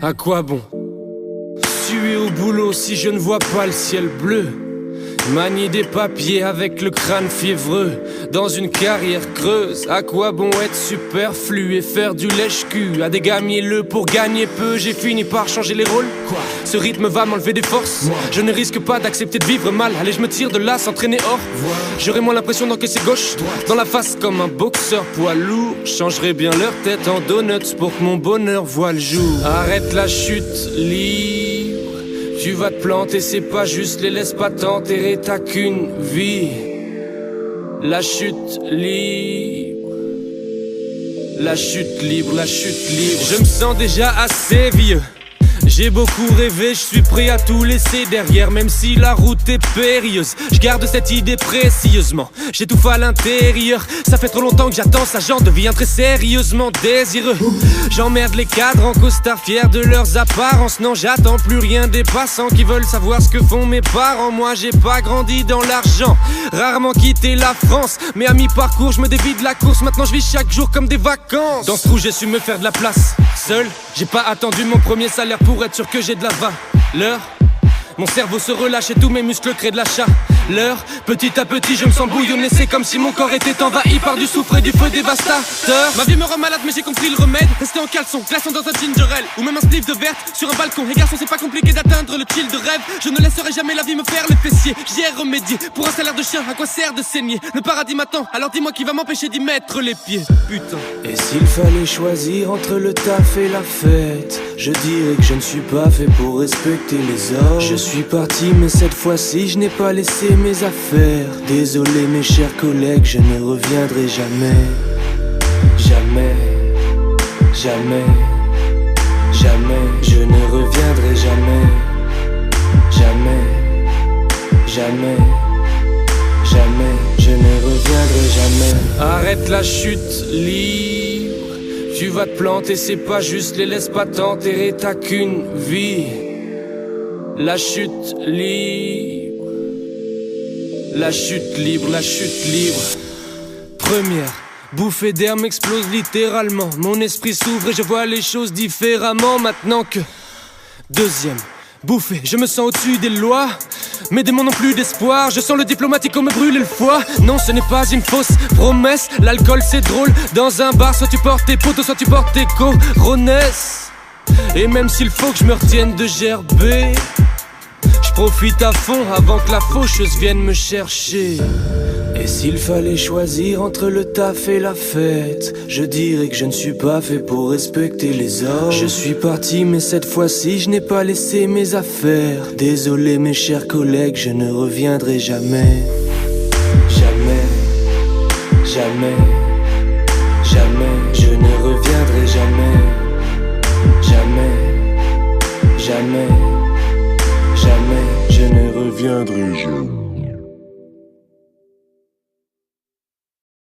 À quoi bon suer au boulot si je ne vois pas le ciel bleu? Manier des papiers avec le crâne fiévreux dans une carrière creuse. À quoi bon être superflu et faire du lèche-cul à des gars mielleux pour gagner peu? J'ai fini par changer les rôles. Quoi? Ce rythme va m'enlever des forces. Moi. Je ne risque pas d'accepter de vivre mal. Allez, je me tire de là sans traîner hors. J'aurai moins l'impression d'encaisser gauche dans la face comme un boxeur poids lourd. Changerai bien leur tête en donuts pour que mon bonheur voie le jour. Arrête la chute libre. Tu vas te planter, c'est pas juste, les laisse pas t'enterrer, t'as qu'une vie. La chute libre. La chute libre, la chute libre. Je me sens déjà assez vieux. J'ai beaucoup rêvé, je suis prêt à tout laisser derrière, même si la route est périlleuse. Je garde cette idée précieusement, j'étouffe à l'intérieur. Ça fait trop longtemps que j'attends ça, j'en deviens très sérieusement désireux. J'emmerde les cadres en costard, fiers de leurs apparences. Non, j'attends plus rien des passants qui veulent savoir ce que font mes parents. Moi j'ai pas grandi dans l'argent, rarement quitté la France, mais à mi-parcours je me dévie de la course. Maintenant je vis chaque jour comme des vacances. Dans ce trou j'ai su me faire de la place. Seul, j'ai pas attendu mon premier salaire pour être sûr que j'ai de la valeur. Mon cerveau se relâche et tous mes muscles créent de la chaleur. Petit à petit je me sens bouillonner, c'est comme si mon corps était envahi par du soufre et du feu dévastateur. Ma vie me rend malade mais j'ai compris le remède. Rester en caleçon, glaçon dans un ginger ale ou même un spliff de verte sur un balcon. Et garçon c'est pas compliqué d'atteindre le chill de rêve. Je ne laisserai jamais la vie me faire le fessier. J'y ai remédié, pour un salaire de chien à quoi sert de saigner? Le paradis m'attend, alors dis-moi qui va m'empêcher d'y mettre les pieds. Putain. Et s'il fallait choisir entre le taf et la fête, je dirais que je ne suis pas fait pour respecter les ordres. Je suis parti mais cette fois-ci je n'ai pas laissé mes affaires. Désolé mes chers collègues, je ne reviendrai jamais. Jamais, jamais, jamais. Je ne reviendrai jamais. Jamais, jamais, jamais. Je ne reviendrai jamais. Arrête la chute libre. Tu vas te planter, c'est pas juste, les laisse pas t'enterrer, t'as qu'une vie. La chute libre. La chute libre, la chute libre. Première bouffée d'air m'explose littéralement. Mon esprit s'ouvre et je vois les choses différemment maintenant que. Deuxième bouffée, je me sens au-dessus des lois. Mes démons n'ont plus d'espoir. Je sens le diplomatico me brûler le foie. Non, ce n'est pas une fausse promesse. L'alcool c'est drôle. Dans un bar, soit tu portes tes potos, soit tu portes tes coronesses. Et même s'il faut que je me retienne de gerber, je profite à fond avant que la faucheuse vienne me chercher. Et s'il fallait choisir entre le taf et la fête, je dirais que je ne suis pas fait pour respecter les ordres. Je suis parti mais cette fois-ci je n'ai pas laissé mes affaires. Désolé mes chers collègues, je ne reviendrai jamais. Jamais, jamais, jamais. Je ne reviendrai jamais. Jamais, jamais, jamais. Je ne reviendrai jamais.